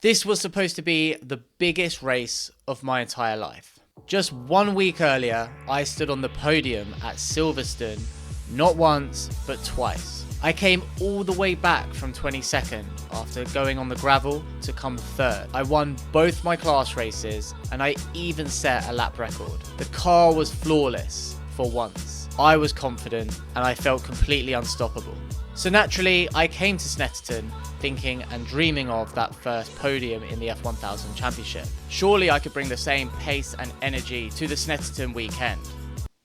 This was supposed to be the biggest race of my entire life. Just 1 week earlier, I stood on the podium at Silvertsone, not once, but twice. I came all the way back from 22nd after going on the gravel to come third. I won both my class races and I even set a lap record. The car was flawless for once. I was confident and I felt completely unstoppable. So naturally, I came to Snetterton thinking and dreaming of that first podium in the F1000 Championship. Surely I could bring the same pace and energy to the Snetterton weekend,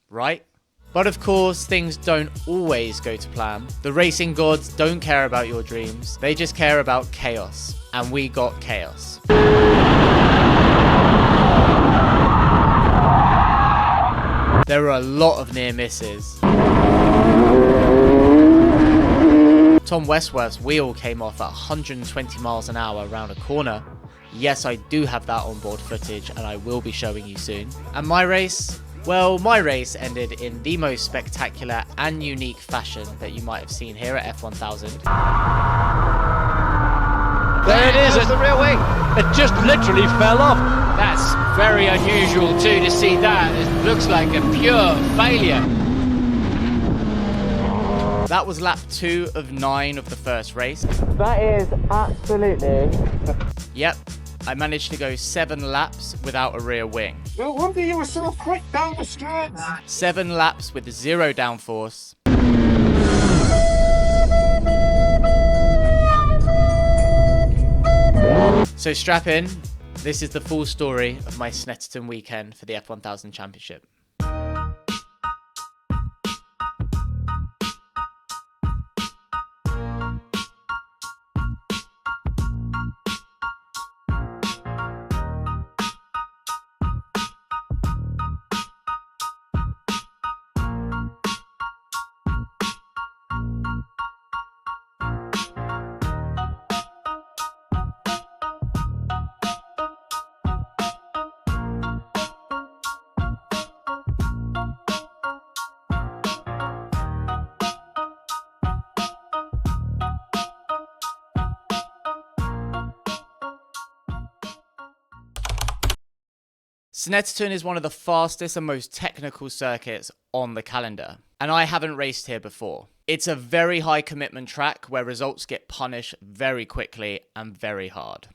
right? But of course, things don't always go to plan. The racing gods don't care about your dreams, they just care about chaos. And we got chaos. There were a lot of near misses. Tom Westworth's wheel came off at 120 miles an hour around a corner. Yes, I do have that onboard footage and I will be showing you soon. And my race? Well, my race ended in the most spectacular and unique fashion that you might have seen here at F1000. There it is, it's the rear wing. It just literally fell off. That's very unusual too to see that. It looks like a pure failure. That was lap 2 of 9 of the first race. That is absolutely... Yep, I managed to go 7 laps without a rear wing. No wonder you were so quick down the straight. 7 laps with 0 downforce. So strap in, this is the full story of my Snetterton weekend for the F1000 Championship. Snetterton is one of the fastest and most technical circuits on the calendar, and I haven't raced here before. It's a very high commitment track where results get punished very quickly and very hard.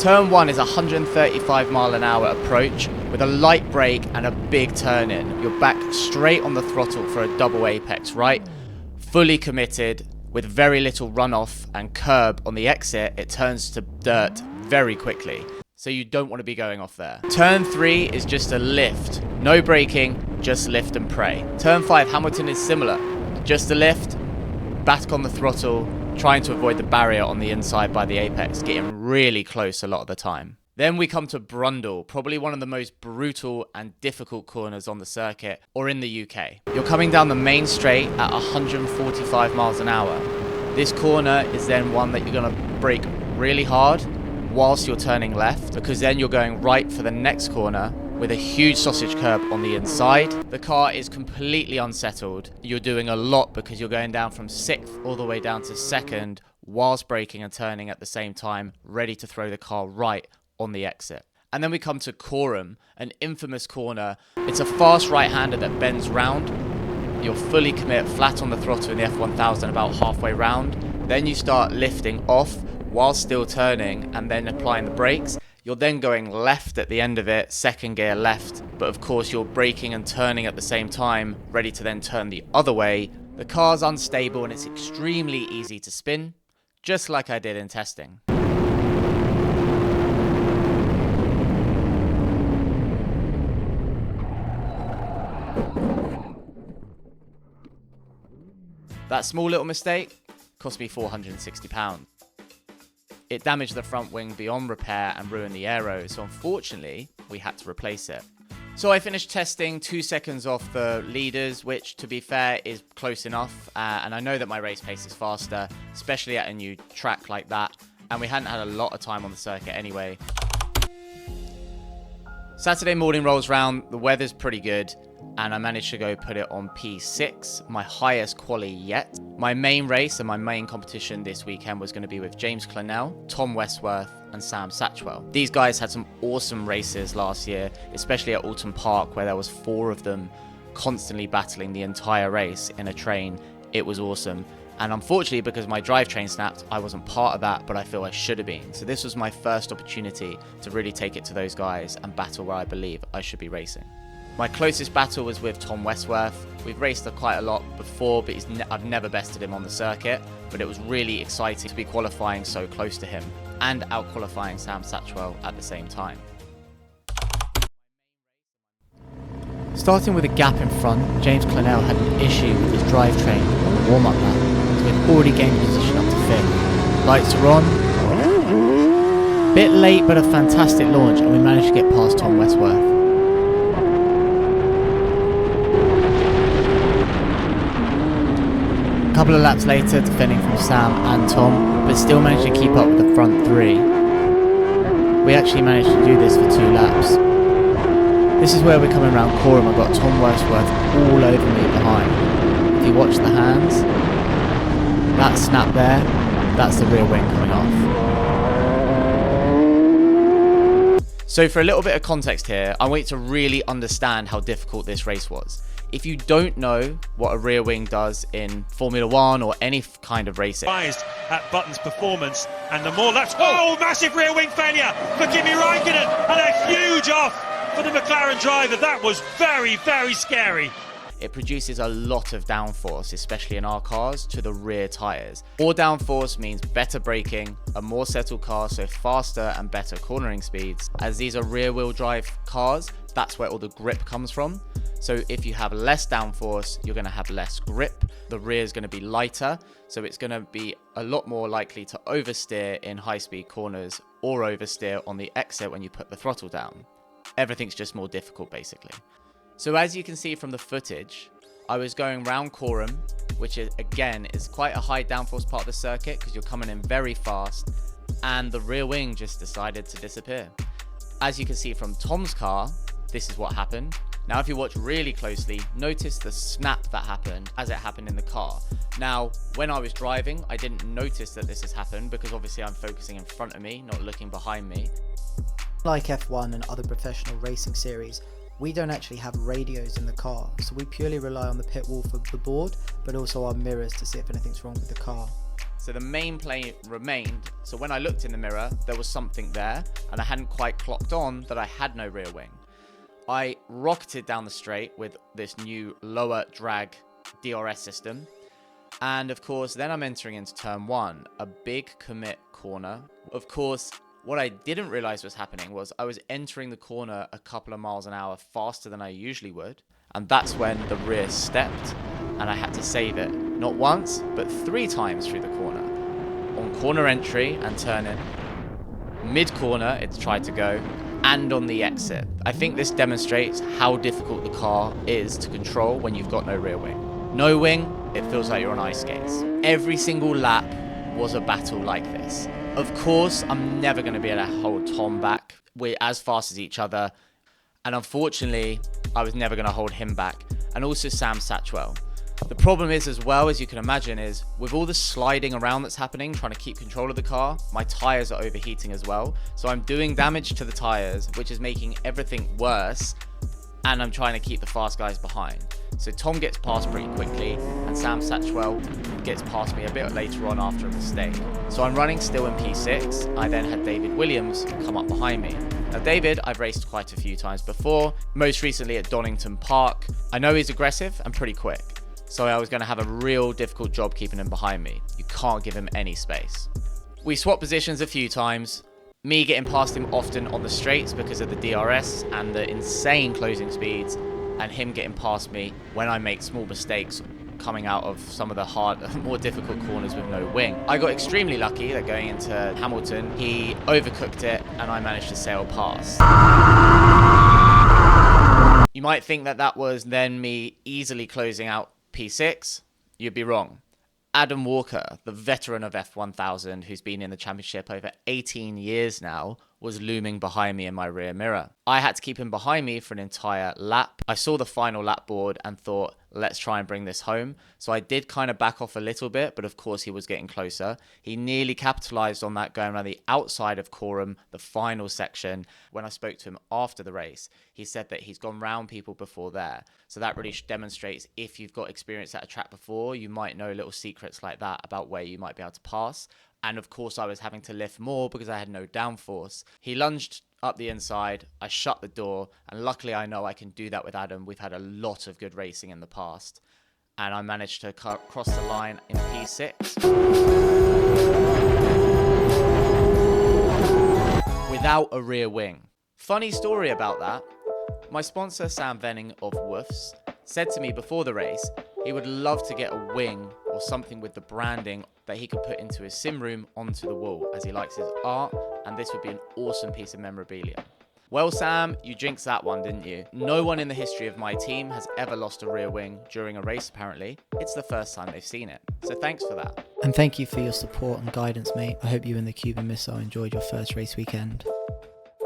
Turn 1 is a 135 mile an hour approach with a light brake and a big turn in. You're back straight on the throttle for a double apex, right? Fully committed, with very little runoff and curb on the exit, it turns to dirt very quickly. So you don't want to be going off there. Turn 3 is just a lift. No braking, just lift and pray. Turn 5, Hamilton is similar. Just a lift, back on the throttle, trying to avoid the barrier on the inside by the apex, getting really close a lot of the time. Then we come to Brundle, probably one of the most brutal and difficult corners on the circuit, or in the UK. You're coming down the main straight at 145 miles an hour. This corner is then one that you're going to brake really hard whilst you're turning left, because then you're going right for the next corner with a huge sausage curb on the inside. The car is completely unsettled. You're doing a lot because you're going down from 6th all the way down to 2nd whilst braking and turning at the same time, ready to throw the car right on the exit. And then we come to Coram, an infamous corner. It's a fast right-hander that bends round. You'll fully commit flat on the throttle in the F1000 about halfway round. Then you start lifting off while still turning and then applying the brakes. You're then going left at the end of it, 2nd gear left. But of course you're braking and turning at the same time, ready to then turn the other way. The car's unstable and it's extremely easy to spin, just like I did in testing. That small little mistake cost me £460. It damaged the front wing beyond repair and ruined the aero, so unfortunately, we had to replace it. So I finished testing 2 seconds off the leaders, which to be fair is close enough, and I know that my race pace is faster, especially at a new track like that, and we hadn't had a lot of time on the circuit anyway. Saturday morning rolls round, the weather's pretty good, and I managed to go put it on P6, my highest quali yet. My main race and my main competition this weekend was going to be with James Clennell, Tom Westworth, and Sam Satchwell. These guys had some awesome races last year, especially at Alton Park, where there was 4 of them constantly battling the entire race in a train. It was awesome. And unfortunately, because my drivetrain snapped, I wasn't part of that, but I feel I should have been. So this was my first opportunity to really take it to those guys and battle where I believe I should be racing. My closest battle was with Tom Westworth. We've raced quite a lot before, but I've never bested him on the circuit. But it was really exciting to be qualifying so close to him and out-qualifying Sam Satchwell at the same time. Starting with a gap in front, James Clennell had an issue with his drivetrain on the warm-up lap, so we'd already gained position up to 5th. Lights are on. Bit late, but a fantastic launch, and we managed to get past Tom Westworth. A couple of laps later, defending from Sam and Tom, but still managed to keep up with the front 3. We actually managed to do this for 2 laps. This is where we're coming around Coram. I've got Tom Westworth all over me behind. If you watch the hands, that snap there, that's the rear wing coming off. So for a little bit of context here, I want you to really understand how difficult this race was. If you don't know what a rear wing does in Formula 1 or any kind of racing. At Button's performance, and the more laps. Oh, massive rear wing failure for Kimi Räikkönen, and a huge off for the McLaren driver. That was very, very scary. It produces a lot of downforce, especially in our cars, to the rear tyres. More downforce means better braking, a more settled car, so faster and better cornering speeds. As these are rear wheel drive cars, that's where all the grip comes from. So if you have less downforce, you're going to have less grip. The rear is going to be lighter, so it's going to be a lot more likely to oversteer in high-speed corners or oversteer on the exit when you put the throttle down. Everything's just more difficult, basically. So as you can see from the footage, I was going round Coram, which is, again, is quite a high downforce part of the circuit because you're coming in very fast, and the rear wing just decided to disappear. As you can see from Tom's car, this is what happened. Now, if you watch really closely, notice the snap that happened as it happened in the car. Now, when I was driving, I didn't notice that this has happened because obviously I'm focusing in front of me, not looking behind me. Like F1 and other professional racing series, we don't actually have radios in the car, so we purely rely on the pit wall for the board, but also our mirrors to see if anything's wrong with the car. So the main plane remained, so when I looked in the mirror, there was something there, and I hadn't quite clocked on that I had no rear wing. I rocketed down the straight with this new lower drag DRS system, and of course then I'm entering into turn 1, a big commit corner. Of course, what I didn't realize was happening was I was entering the corner a couple of miles an hour faster than I usually would, and that's when the rear stepped and I had to save it, not once but 3 times through the corner. On corner entry and turn-in, mid-corner it tried to go, and on the exit. I think this demonstrates how difficult the car is to control when you've got no rear wing. No wing, it feels like you're on ice skates. Every single lap was a battle like this. Of course, I'm never going to be able to hold Tom back. We're as fast as each other. And unfortunately, I was never going to hold him back. And also Sam Satchwell. The problem is, as well, as you can imagine, is with all the sliding around that's happening, trying to keep control of the car, my tyres are overheating as well. So I'm doing damage to the tyres, which is making everything worse. And I'm trying to keep the fast guys behind. So Tom gets past pretty quickly, and Sam Satchwell gets past me a bit later on after a mistake. So I'm running still in P6. I then had David Williams come up behind me. Now David, I've raced quite a few times before, most recently at Donington Park. I know he's aggressive and pretty quick, so I was going to have a real difficult job keeping him behind me. You can't give him any space. We swapped positions a few times, me getting past him often on the straights because of the DRS and the insane closing speeds, and him getting past me when I make small mistakes coming out of some of the hard, more difficult corners with no wing. I got extremely lucky that going into Hamilton, he overcooked it and I managed to sail past. You might think that that was then me easily closing out P6. You'd be wrong. Adam Walker, the veteran of F1000, who's been in the championship over 18 years now, was looming behind me in my rear mirror. I had to keep him behind me for an entire lap. I saw the final lap board and thought, let's try and bring this home. So I did kind of back off a little bit, but of course he was getting closer. He nearly capitalized on that going around the outside of Coram, the final section. When I spoke to him after the race, he said that he's gone round people before there. So that really demonstrates if you've got experience at a track before, you might know little secrets like that about where you might be able to pass. And of course I was having to lift more because I had no downforce. He lunged up the inside, I shut the door, and luckily I know I can do that with Adam. We've had a lot of good racing in the past, and I managed to cross the line in P6 without a rear wing. Funny story about that, my sponsor Sam Venning of Woofs said to me before the race he would love to get a wing or something with the branding that he could put into his sim room onto the wall, as he likes his art, and this would be an awesome piece of memorabilia. Well, Sam, you jinxed that one, didn't you? No one in the history of my team has ever lost a rear wing during a race, apparently. It's the first time they've seen it. So thanks for that. And thank you for your support and guidance, mate. I hope you and the Cuban Missile enjoyed your first race weekend.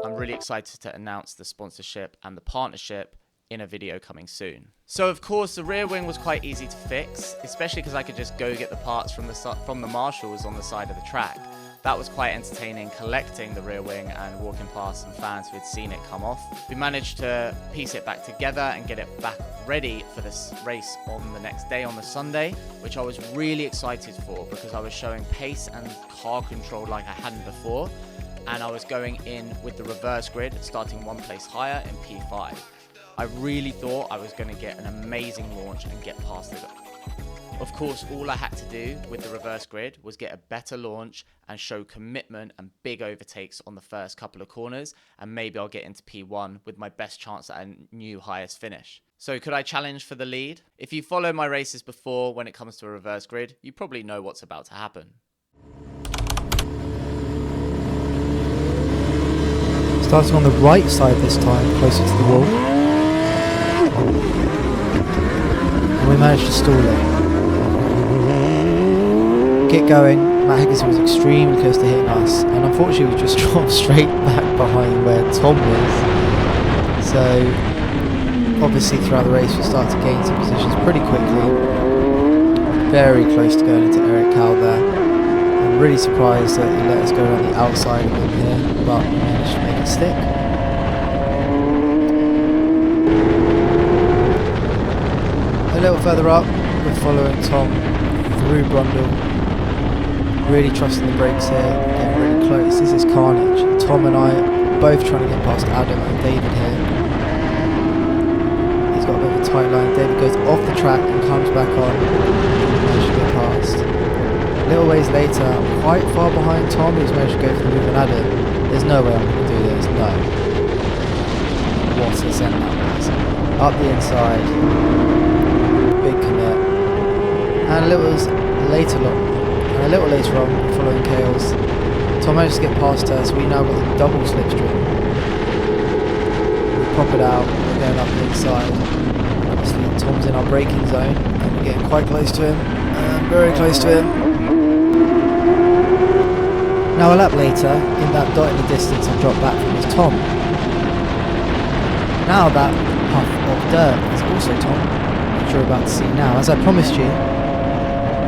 I'm really excited to announce the sponsorship and the partnership in a video coming soon. So of course the rear wing was quite easy to fix, especially because I could just go get the parts from the marshals on the side of the track. That was quite entertaining, collecting the rear wing and walking past some fans who had seen it come off. We managed to piece it back together and get it back ready for this race on the next day, on the Sunday, which I was really excited for because I was showing pace and car control like I hadn't before, and I was going in with the reverse grid, starting one place higher in P5. I really thought I was going to get an amazing launch and get past it. Of course, all I had to do with the reverse grid was get a better launch and show commitment and big overtakes on the first couple of corners, and maybe I'll get into P1 with my best chance at a new highest finish. So could I challenge for the lead? If you follow my races before, when it comes to a reverse grid, you probably know what's about to happen. Starting on the right side this time, closer to the wall. And we managed to stall it. Get going. Matt Higginson was extremely close to hitting us, and unfortunately we just dropped straight back behind where Tom was. So obviously throughout the race we started to gain some positions pretty quickly. Very close to going into Eric Cal there. I'm really surprised that he let us go around the outside of him here, but we managed to make it stick. A little further up, we're following Tom through Brundle. Really trusting the brakes here, getting really close. This is carnage. Tom and I are both trying to get past Adam and David here. He's got a bit of a tight line. David goes off the track and comes back on. Managed to get past. A little ways later, I'm quite far behind Tom, who's managed to go for the move on Adam. There's no way I'm going to do this, no. What a send that was. Up the inside. Big commit. And a little later on, following Chaos, Tom managed to get past her, so we now got the double slipstream. We pop it out, we're going up the inside. Obviously Tom's in our braking zone, and we're getting quite close to him, and very close to him. Now a lap later, in that dot in the distance, I dropped back from his Tom. Now that puff of dirt is also Tom, which you're about to see now. As I promised you,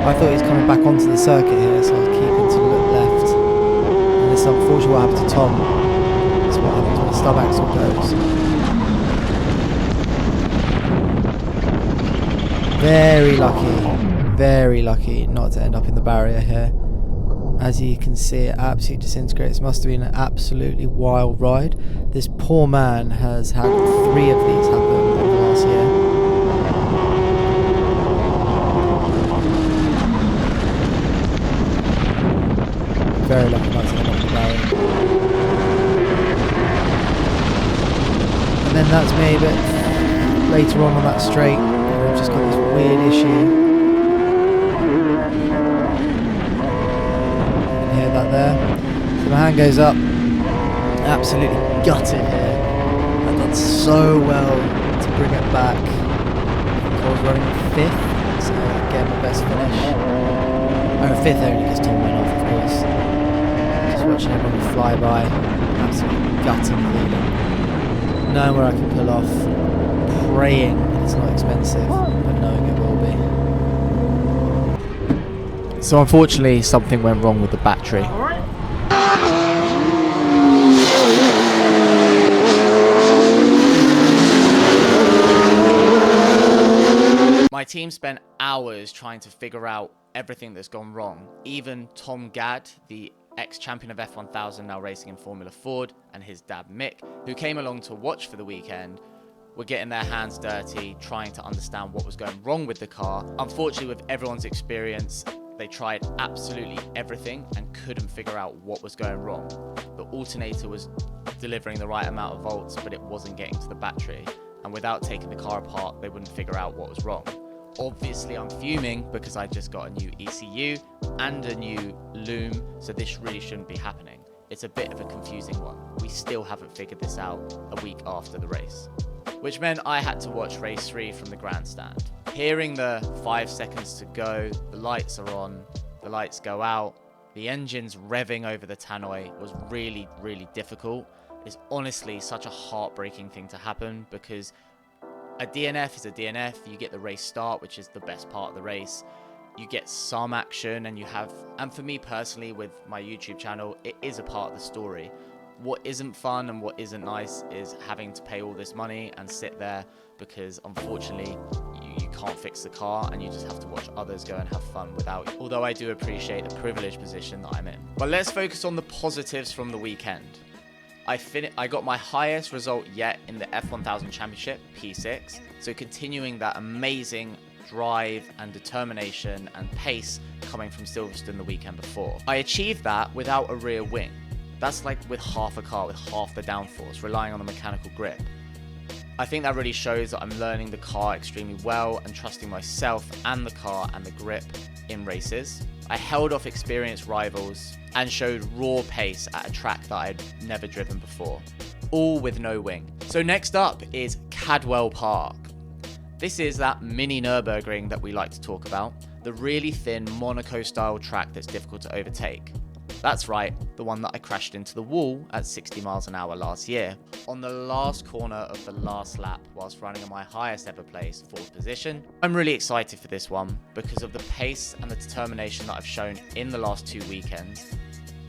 I thought he was coming back onto the circuit here, so I was keeping to look left. And this is unfortunately what happened to Tom. That's what happens when the stub axle goes. Very lucky not to end up in the barrier here. As you can see, it absolutely disintegrates. Must have been an absolutely wild ride. This poor man has had 3 of these happen over the last year. Very lucky not to end up in the barrier. And then that's me a bit later on that straight. I've just got this weird issue. You can hear that there. So my hand goes up. Absolutely gutted here. I've done so well to bring it back. I was running 5th, so again my best finish. Oh, 5th only because Tom went off, of course. Just watching everyone fly by. Absolutely gutting feeling. knowing where I can pull off, praying it's not expensive, but knowing it will be. So unfortunately, something went wrong with the battery. My team spent hours trying to figure out everything that's gone wrong. Even Tom Gadd, the ex-champion of F1000, now racing in Formula Ford, and his dad Mick, who came along to watch for the weekend, were getting their hands dirty, trying to understand what was going wrong with the car. Unfortunately, with everyone's experience, they tried absolutely everything and couldn't figure out what was going wrong. The alternator was delivering the right amount of volts, but it wasn't getting to the battery. And without taking the car apart, they wouldn't figure out what was wrong. Obviously, I'm fuming because I just got a new ECU and a new loom, so this really shouldn't be happening. It's a bit of a confusing one. We still haven't figured this out a week after the race, which meant I had to watch race 3 from the grandstand. Hearing the 5 seconds to go, the lights are on, the lights go out, the engine's revving over the tannoy was really, really difficult. It's honestly such a heartbreaking thing to happen because a DNF is a DNF. You get the race start, which is the best part of the race. You get some action and you have, and for me personally with my YouTube channel, it is a part of the story. What isn't fun and what isn't nice is having to pay all this money and sit there because unfortunately you can't fix the car and you just have to watch others go and have fun without you. Although I do appreciate the privileged position that I'm in. But let's focus on the positives from the weekend. I got my highest result yet in the F1000 Championship, P6. So continuing that amazing drive and determination and pace coming from Silvertsone the weekend before. I achieved that without a rear wing. That's like with half a car, with half the downforce, relying on the mechanical grip. I think that really shows that I'm learning the car extremely well and trusting myself and the car and the grip in races. I held off experienced rivals and showed raw pace at a track that I'd never driven before, all with no wing. So next up is Cadwell Park. This is that mini Nürburgring that we like to talk about, the really thin Monaco style track that's difficult to overtake. That's right, the one that I crashed into the wall at 60 miles an hour last year, on the last corner of the last lap whilst running in my highest ever place, 4th position. I'm really excited for this one because of the pace and the determination that I've shown in the last 2 weekends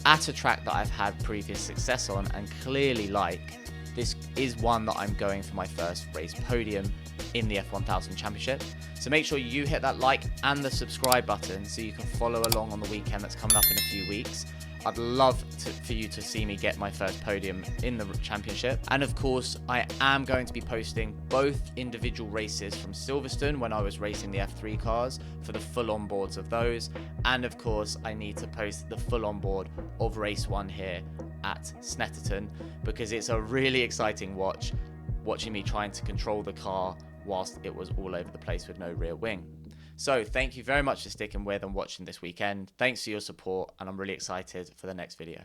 at a track that I've had previous success on and clearly like. This is one that I'm going for my first race podium in the F1000 Championship. So make sure you hit that like and the subscribe button so you can follow along on the weekend that's coming up in a few weeks. I'd love for you to see me get my first podium in the championship. And of course, I am going to be posting both individual races from Silverstone when I was racing the F3 cars for the full onboards of those. And of course, I need to post the full onboard of race 1 here at Snetterton because it's a really exciting watching me trying to control the car whilst it was all over the place with no rear wing. So thank you very much for sticking with and watching this weekend. Thanks for your support and I'm really excited for the next video.